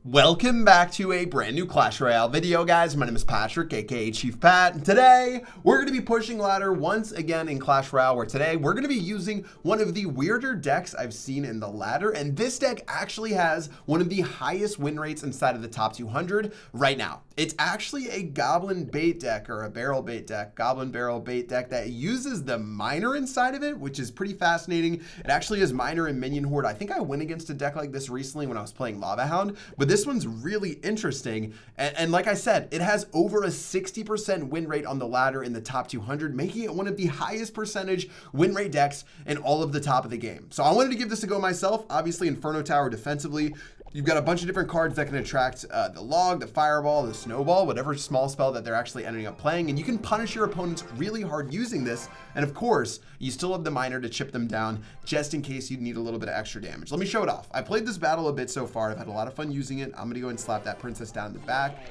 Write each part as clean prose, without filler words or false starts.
Welcome back to a brand new Clash Royale video, guys. My name is Patrick, aka Chief Pat, and today we're going to be pushing ladder once again in Clash Royale, where today we're going to be using one of the weirder decks I've seen in the ladder, and this deck actually has one of the highest win rates inside of the top 200 right now. It's actually a goblin bait deck, or a barrel bait deck, goblin barrel bait deck that uses the miner inside of it, which is pretty fascinating. It actually has miner and minion horde. I think I went against a deck like this recently when I was playing Lava Hound, but this one's really interesting. And like I said, it has over a 60% win rate on the ladder in the top 200, making it one of the highest percentage win rate decks in all of the top of the game. So I wanted to give this a go myself. Obviously, Inferno Tower defensively. You've got a bunch of different cards that can attract the log, the fireball, the snowball, whatever small spell that they're actually ending up playing. And you can punish your opponents really hard using this. And of course, you still have the miner to chip them down just in case you need a little bit of extra damage. Let me show it off. I played this battle a bit so far. I've had a lot of fun using it. I'm going to go and slap that princess down in the back.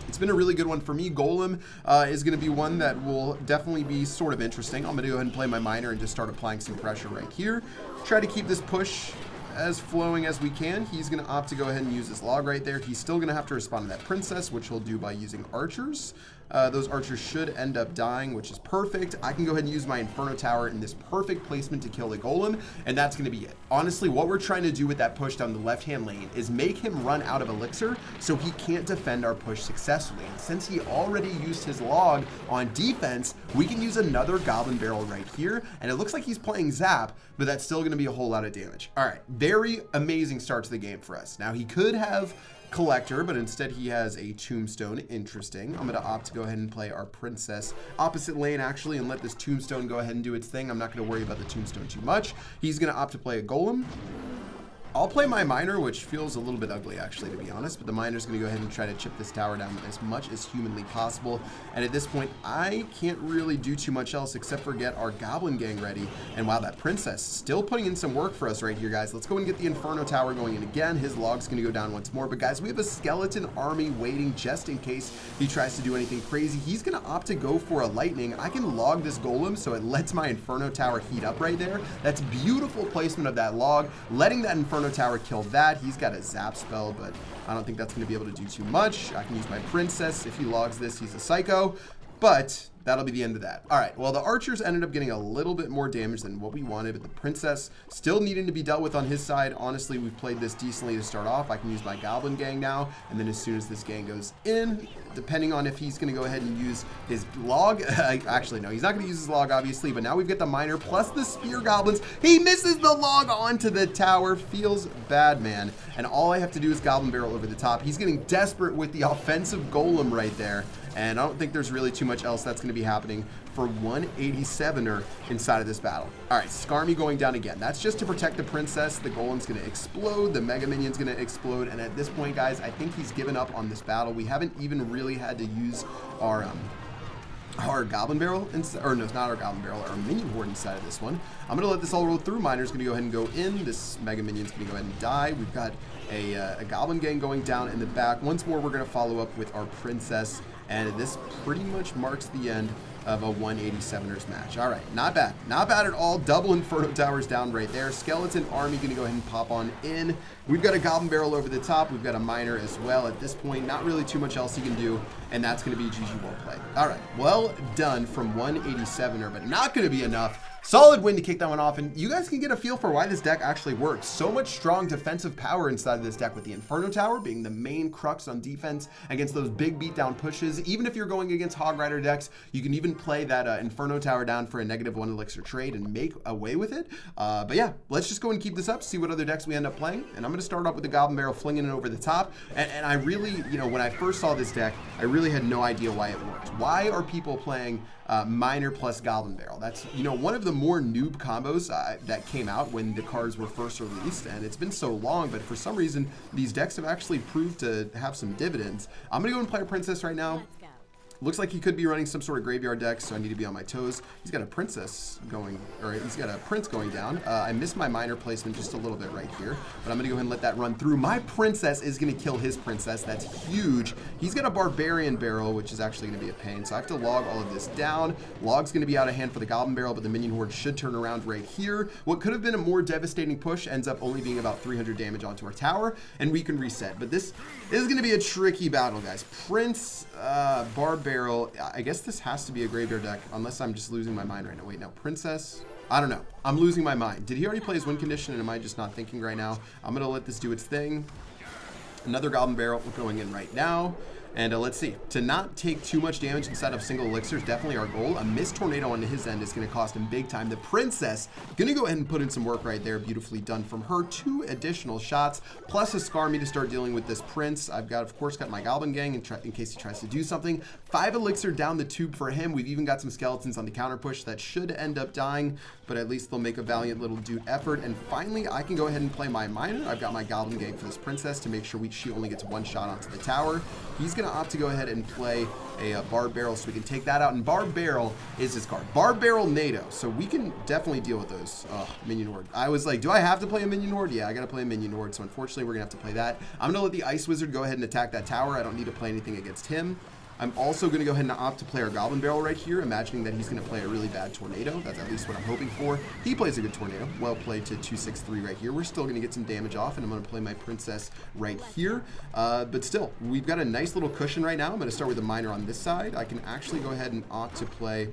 It's been a really good one for me. Golem is going to be one that will definitely be sort of interesting. I'm going to go ahead and play my miner and just start applying some pressure right here. Try to keep this push as flowing as we can. He's going to opt to go ahead and use this log right there. He's still going to have to respond to that princess, which he'll do by using archers. Those archers should end up dying, which is perfect. I can go ahead and use my Inferno Tower in this perfect placement to kill the golem, and that's going to be it. Honestly, what we're trying to do with that push down the left-hand lane is make him run out of elixir so he can't defend our push successfully. And since he already used his log on defense, we can use another Goblin Barrel right here, and it looks like he's playing Zap, but that's still going to be a whole lot of damage. All right, very amazing start to the game for us. Now, he could have Collector, but instead he has a Tombstone. Interesting. I'm going to opt to go ahead and play our Princess opposite lane, actually, and let this Tombstone go ahead and do its thing. I'm not going to worry about the Tombstone too much. He's going to opt to play a Golem. I'll play my miner, which feels a little bit ugly, actually, to be honest, but the miner's going to go ahead and try to chip this tower down as much as humanly possible. And at this point, I can't really do too much else except for get our Goblin Gang ready. And wow, that princess still putting in some work for us right here, guys. Let's go and get the Inferno Tower going in again. His log's going to go down once more. But guys, we have a skeleton army waiting just in case he tries to do anything crazy. He's going to opt to go for a lightning. I can log this golem so it lets my Inferno Tower heat up right there. That's beautiful placement of that log, letting that Inferno Tower kill that. He's got a zap spell, but I don't think that's going to be able to do too much. I can use my princess. If he logs this, he's a psycho, but that'll be the end of that. All right, well, the archers ended up getting a little bit more damage than what we wanted, but the princess still needing to be dealt with on his side. Honestly, we've played this decently to start off. I can use my Goblin Gang now, and then as soon as this gang goes in, depending on if he's going to go ahead and use his log. Actually, no, he's not going to use his log, obviously, but now we've got the miner plus the spear goblins. He misses the log onto the tower. Feels bad, man. And all I have to do is Goblin Barrel over the top. He's getting desperate with the offensive golem right there, and I don't think there's really too much else that's going to be happening for 187er inside of this battle. All right, Skarmy going down again. That's just to protect the princess. The golem's going to explode. The mega minion's going to explode. And at this point, guys, I think he's given up on this battle. We haven't even really had to use our Goblin Barrel, or no, it's not our Goblin Barrel, our Minion Horde inside of this one. I'm going to let this all roll through. Miner's going to go ahead and go in. This Mega Minion's going to go ahead and die. We've got a Goblin Gang going down in the back. Once more, we're going to follow up with our Princess, and this pretty much marks the end of a 187ers match. All right, not bad. Not bad at all. Double Inferno Towers down right there. Skeleton Army going to go ahead and pop on in. We've got a Goblin Barrel over the top. We've got a miner as well. At this point, not really too much else he can do, and that's going to be GG well played. All right, well done from 187er, but not going to be enough. Solid win to kick that one off, and you guys can get a feel for why this deck actually works. So much strong defensive power inside of this deck, with the Inferno Tower being the main crux on defense against those big beatdown pushes. Even if you're going against Hog Rider decks, you can even play that Inferno Tower down for a -1 elixir trade and make away with it. But yeah, let's just go and keep this up, see what other decks we end up playing. And I'm going to start off with the Goblin Barrel, flinging it over the top. And I really, you know, when I first saw this deck, I really had no idea why it worked. Why are people playing Miner plus Goblin Barrel? That's, you know, one of the more noob combos that came out when the cards were first released, and it's been so long, but for some reason these decks have actually proved to have some dividends. I'm gonna go and play a princess right now. Looks like he could be running some sort of graveyard deck, so I need to be on my toes. He's got a princess going, or he's got a prince going down. I missed my miner placement just a little bit right here, but I'm going to go ahead and let that run through. My princess is going to kill his princess. That's huge. He's got a barbarian barrel, which is actually going to be a pain, so I have to log all of this down. Log's going to be out of hand for the goblin barrel, but the minion horde should turn around right here. What could have been a more devastating push ends up only being about 300 damage onto our tower, and we can reset. But this is going to be a tricky battle, guys. Prince, barrel. I guess this has to be a graveyard deck, unless I'm just losing my mind right now. Wait, no, princess. I don't know. I'm losing my mind. Did he already play his win condition, and am I just not thinking right now? I'm going to let this do its thing. Another goblin barrel going in right now. And let's see. To not take too much damage inside of single elixir is definitely our goal. A missed tornado on his end is going to cost him big time. The princess going to go ahead and put in some work right there. Beautifully done from her. 2 additional shots, plus a scar me to start dealing with this prince. I've got, of course, got my goblin gang in case he tries to do something. 5 elixir down the tube for him. We've even got some skeletons on the counter push that should end up dying, but at least they'll make a valiant little dude effort. And finally, I can go ahead and play my miner. I've got my goblin gang for this princess to make sure she only gets 1 shot onto the tower. He's going to opt to go ahead and play a bar barrel so we can take that out. And bar barrel is his card. Bar barrel NATO. So we can definitely deal with those. Minion horde. I was like, do I have to play a minion horde? Yeah, I got to play a minion horde. So unfortunately, we're going to have to play that. I'm going to let the ice wizard go ahead and attack that tower. I don't need to play anything against him. I'm also going to go ahead and opt to play our goblin barrel right here, imagining that he's going to play a really bad tornado. That's at least what I'm hoping for. He plays a good tornado. Well played to 263 right here. We're still going to get some damage off, and I'm going to play my princess right here. But still, we've got a nice little cushion right now. I'm going to start with a miner on this side. I can actually go ahead and opt to play...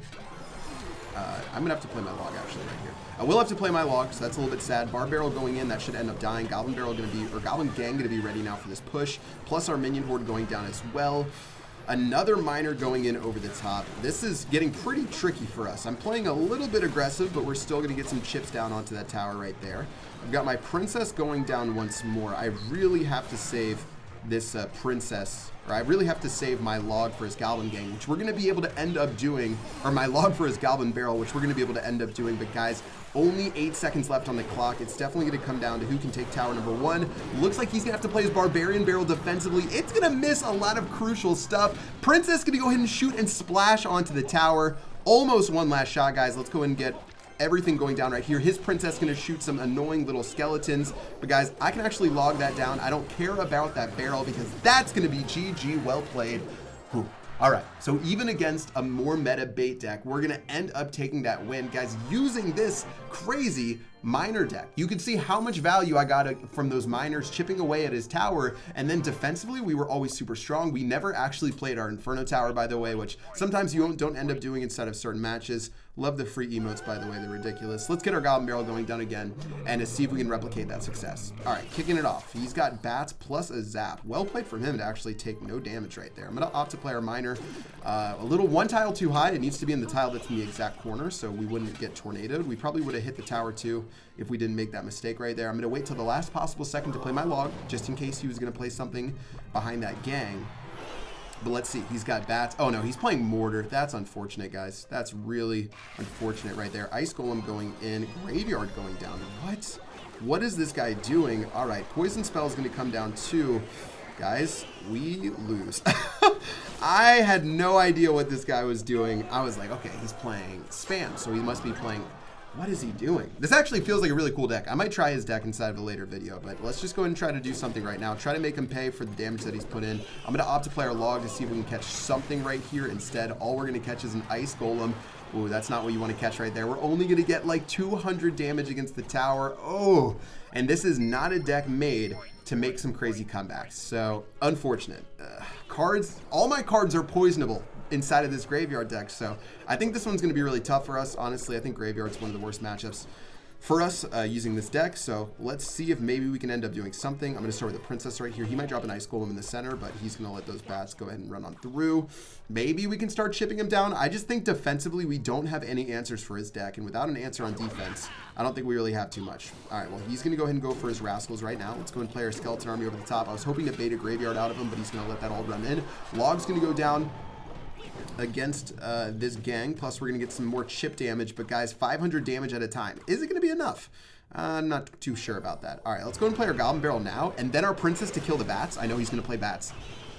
I'm going to have to play my log actually right here. I will have to play my log, so that's a little bit sad. Bar barrel going in, that should end up dying. Goblin barrel going to be, or goblin gang going to be ready now for this push. Plus our minion horde going down as well. Another miner going in over the top. This is getting pretty tricky for us. I'm playing a little bit aggressive, but we're still going to get some chips down onto that tower right there. I've got my princess going down once more. I really have to save this princess, or I really have to save my log for his goblin gang, which we're going to be able to end up doing, or my log for his goblin barrel, which we're going to be able to end up doing. But guys, only 8 seconds left on the clock. It's definitely going to come down to who can take tower number 1. Looks like he's going to have to play his barbarian barrel defensively. It's going to miss a lot of crucial stuff. Princess going to go ahead and shoot and splash onto the tower. Almost one last shot, guys. Let's go ahead and get everything going down right here. His princess going to shoot some annoying little skeletons. But guys, I can actually log that down. I don't care about that barrel because that's going to be GG. Well played. Whew. All right, so even against a more meta bait deck, we're going to end up taking that win. Guys, using this crazy miner deck, you can see how much value I got from those miners chipping away at his tower. And then defensively, we were always super strong. We never actually played our Inferno Tower, by the way, which sometimes you don't end up doing inside of certain matches. Love the free emotes, by the way. They're ridiculous. Let's get our Goblin Barrel going down again and to see if we can replicate that success. All right, kicking it off. He's got bats plus a zap. Well played from him to actually take no damage right there. I'm going to opt to play our miner. A little one tile too high. It needs to be in the tile that's in the exact corner so we wouldn't get tornadoed. We probably would have hit the tower too if we didn't make that mistake right there. I'm going to wait till the last possible second to play my log just in case he was going to play something behind that gang. But let's see, he's got bats. Oh no, he's playing mortar. That's unfortunate, guys. That's really unfortunate right there. Ice golem going in, graveyard going down. What is this guy doing? All right, poison spell is going to come down too. Guys, we lose. I had no idea what this guy was doing. I was like, okay, he's playing spam, so he must be playing... What is he doing? This actually feels like a really cool deck. I might try his deck inside of a later video, but let's just go ahead and try to do something right now. Try to make him pay for the damage that he's put in. I'm going to opt to play our log to see if we can catch something right here. Instead, all we're going to catch is an ice golem. Ooh, that's not what you want to catch right there. We're only going to get like 200 damage against the tower. Oh, and this is not a deck made to make some crazy comebacks. So, unfortunate. Cards, all my cards are poisonable inside of this graveyard deck, so I think this one's going to be really tough for us. Honestly, I think graveyard's one of the worst matchups for us using this deck, so let's see if maybe we can end up doing something. I'm going to start with the princess right here. He might drop an ice golem in the center, but he's going to let those bats go ahead and run on through. Maybe we can start chipping him down. I just think defensively we don't have any answers for his deck, and without an answer on defense, I don't think we really have too much. All right, well, he's going to go ahead and go for his rascals right now. Let's go and play our skeleton army over the top. I was hoping to bait a graveyard out of him, but he's going to let that all run in. Log's going to go down against this gang, plus we're gonna get some more chip damage, but guys, 500 damage at a time, is it gonna be enough? I'm not too sure about that. All right, let's go and play our Goblin Barrel now, and then our princess to kill the bats. I know he's gonna play bats.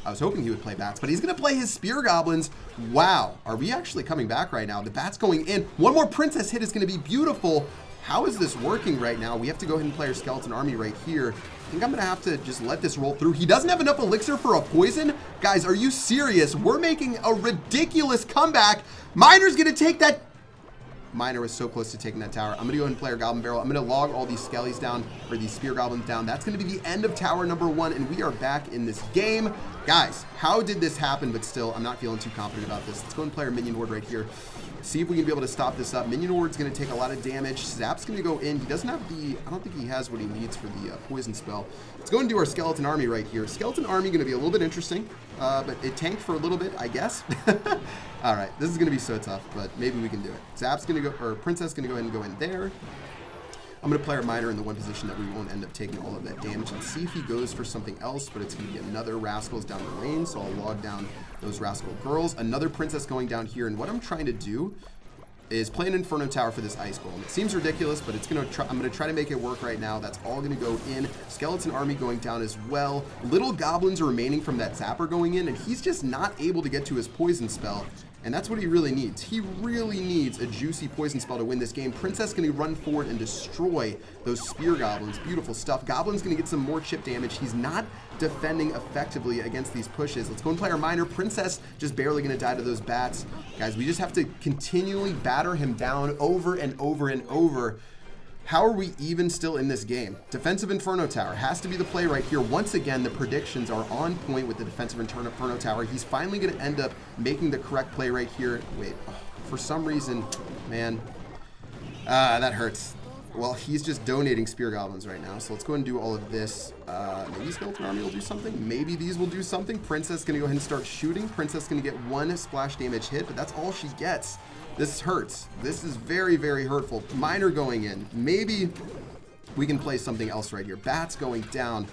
I was hoping he would play bats, but he's going to play his spear goblins. Wow. Are we actually coming back right now? The bat's going in. One more princess hit is going to be beautiful. How is this working right now? We have to go ahead and play our skeleton army right here. I think I'm going to have to just let this roll through. He doesn't have enough elixir for a poison. Guys, are you serious? We're making a ridiculous comeback. Miner's going to take that. Miner was so close to taking that tower. I'm going to go ahead and play our Goblin Barrel. I'm going to log all these skellies down, or these spear goblins down. That's going to be the end of tower number 1, and we are back in this game. Guys, how did this happen? But still, I'm not feeling too confident about this. Let's go and play our minion horde right here. See if we can be able to stop this up. Minion Horde's going to take a lot of damage. Zap's going to go in. He doesn't have the... I don't think he has what he needs for the poison spell. Let's go and do our skeleton army right here. Skeleton army going to be a little bit interesting, but it tanked for a little bit, I guess. All right, this is going to be so tough, but maybe we can do it. Zap's going to go... or Princess going to go ahead and go in there. I'm going to play our Miner in the one position that we won't end up taking all of that damage, and see if he goes for something else, but it's going to be another Rascals down the lane, so I'll log down those Rascal girls. Another Princess going down here, and what I'm trying to do is play an Inferno Tower for this Ice Golem. It seems ridiculous, but it's I'm going to try to make it work right now. That's all going to go in. Skeleton army going down as well. Little goblins are remaining from that Zapper going in, and he's just not able to get to his poison spell. And that's what he really needs. He really needs a juicy poison spell to win this game. Princess going to run forward and destroy those spear goblins. Beautiful stuff. Goblin's going to get some more chip damage. He's not defending effectively against these pushes. Let's go and play our Miner. Princess just barely going to die to those bats. Guys, we just have to continually batter him down over and over and over. How are we even still in this game? Defensive Inferno Tower has to be the play right here. Once again, the predictions are on point with the defensive Inferno Tower. He's finally going to end up making the correct play right here. Wait, for some reason, man, that hurts. Well, he's just donating spear goblins right now. So let's go and do all of this. Maybe skeleton army will do something. Maybe these will do something. Princess going to go ahead and start shooting. Princess going to get 1 splash damage hit, but that's all she gets. This hurts. This is very, very hurtful. Miner going in. Maybe we can play something else right here. Bats going down.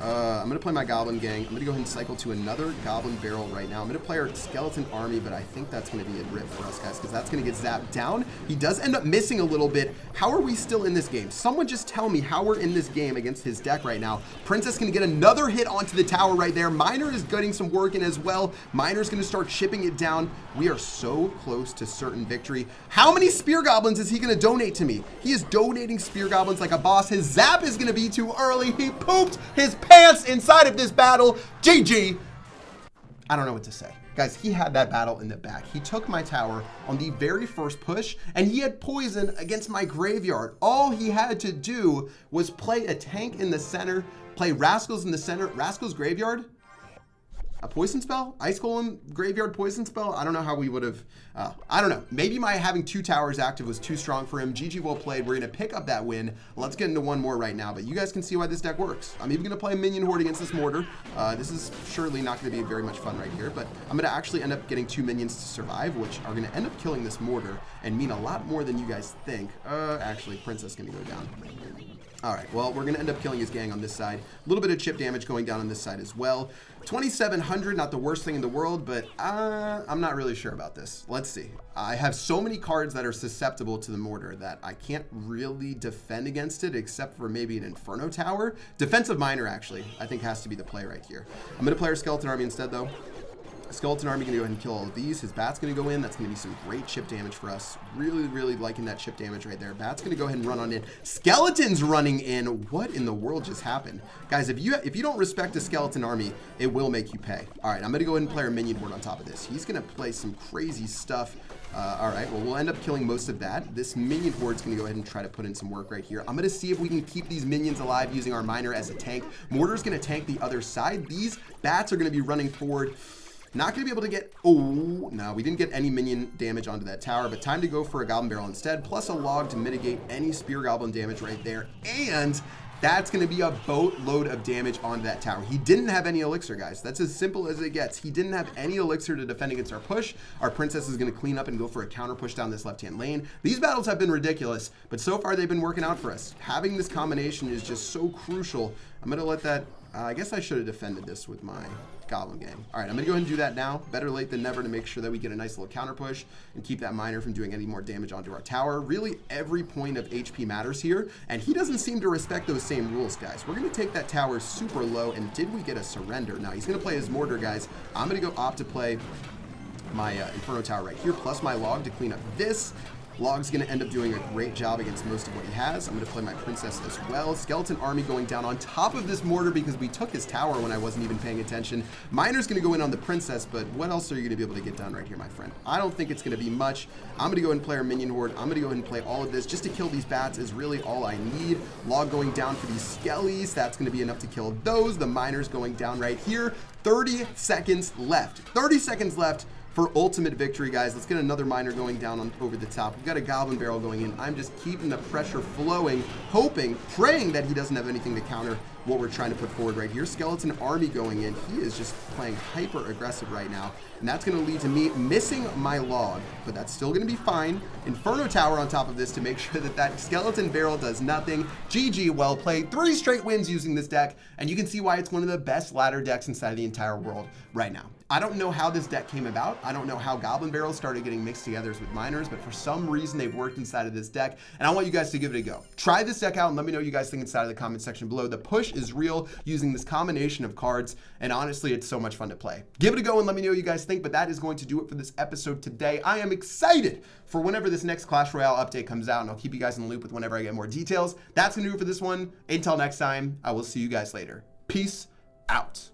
I'm going to play my Goblin Gang. I'm going to go ahead and cycle to another Goblin Barrel right now. I'm going to play our Skeleton Army, but I think that's going to be a rip for us, guys, because that's going to get zapped down. He does end up missing a little bit. How are we still in this game? Someone just tell me how we're in this game against his deck right now. Princess going to get another hit onto the tower right there. Miner is getting some work in as well. Miner's going to start chipping it down. We are so close to certain victory. How many Spear Goblins is he going to donate to me? He is donating Spear Goblins like a boss. His zap is going to be too early. He pooped his pants inside of this battle. GG. I don't know what to say. Guys, he had that battle in the back. He took my tower on the very first push, and he had poison against my graveyard. All he had to do was play a tank in the center, play Rascals in the center, Rascals graveyard, a poison spell, Ice Golem graveyard poison spell. I don't know how we would have, I don't know. Maybe my having 2 towers active was too strong for him. GG, well played. We're going to pick up that win. Let's get into one more right now, but you guys can see why this deck works. I'm even going to play a Minion Horde against this mortar. This is surely not going to be very much fun right here, but I'm going to actually end up getting 2 minions to survive, which are going to end up killing this mortar and mean a lot more than you guys think. Actually, Princess is going to go down. All right, well, we're going to end up killing his gang on this side. A little bit of chip damage going down on this side as well. 2,700, not the worst thing in the world, but I'm not really sure about this. Let's see. I have so many cards that are susceptible to the mortar that I can't really defend against it, except for maybe an Inferno Tower. Defensive Miner, actually, I think has to be the play right here. I'm going to play our Skeleton Army instead, though. Skeleton Army going to go ahead and kill all of these. His Bat's going to go in. That's going to be some great chip damage for us. Really, really liking that chip damage right there. Bat's going to go ahead and run on in. Skeleton's running in. What in the world just happened? Guys, if you don't respect a Skeleton Army, it will make you pay. All right, I'm going to go ahead and play our Minion Horde on top of this. He's going to play some crazy stuff. All right, well, we'll end up killing most of that. This Minion Horde's going to go ahead and try to put in some work right here. I'm going to see if we can keep these minions alive using our Miner as a tank. Mortar's going to tank the other side. These Bats are going to be running forward. Not going to be able to get, oh, no, we didn't get any minion damage onto that tower, but time to go for a Goblin Barrel instead, plus a log to mitigate any Spear Goblin damage right there, and that's going to be a boatload of damage onto that tower. He didn't have any elixir, guys. That's as simple as it gets. He didn't have any elixir to defend against our push. Our Princess is going to clean up and go for a counter push down this left-hand lane. These battles have been ridiculous, but so far they've been working out for us. Having this combination is just so crucial. I'm going to let that I guess I should have defended this with my Goblin Gang. All right, I'm going to go ahead and do that now. Better late than never to make sure that we get a nice little counter push and keep that Miner from doing any more damage onto our tower. Really, every point of HP matters here, and he doesn't seem to respect those same rules, guys. We're going to take that tower super low, and did we get a surrender? Now, he's going to play his mortar, guys. I'm going to go opt to play my Inferno Tower right here, plus my log to clean up this. Log's going to end up doing a great job against most of what he has. I'm going to play my princess as well. Skeleton army going down on top of this mortar because we took his tower when I wasn't even paying attention. Miner's going to go in on the princess, but what else are you going to be able to get done right here, my friend? I don't think it's going to be much. I'm going to go ahead and play our minion horde. I'm going to go ahead and play all of this just to kill these bats is really all I need. Log going down for these skellies. That's going to be enough to kill those. The Miner's going down right here. 30 seconds left. 30 seconds left for ultimate victory, guys. Let's get another Miner going down on over the top. We've got a Goblin Barrel going in. I'm just keeping the pressure flowing, hoping, praying that he doesn't have anything to counter what we're trying to put forward right here. Skeleton army going in. He is just playing hyper aggressive right now, and that's going to lead to me missing my log, but that's still going to be fine. Inferno Tower on top of this to make sure that that Skeleton Barrel does nothing. GG, well played. 3 straight wins using this deck, and you can see why it's one of the best ladder decks inside the entire world right now. I don't know how this deck came about. I don't know how Goblin Barrels started getting mixed together with Miners, but for some reason they've worked inside of this deck, and I want you guys to give it a go. Try this deck out and let me know what you guys think inside of the comment section below. The push is real using this combination of cards, and honestly, it's so much fun to play. Give it a go and let me know what you guys think, but that is going to do it for this episode today. I am excited for whenever this next Clash Royale update comes out, and I'll keep you guys in the loop with whenever I get more details. That's going to do it for this one. Until next time, I will see you guys later. Peace out.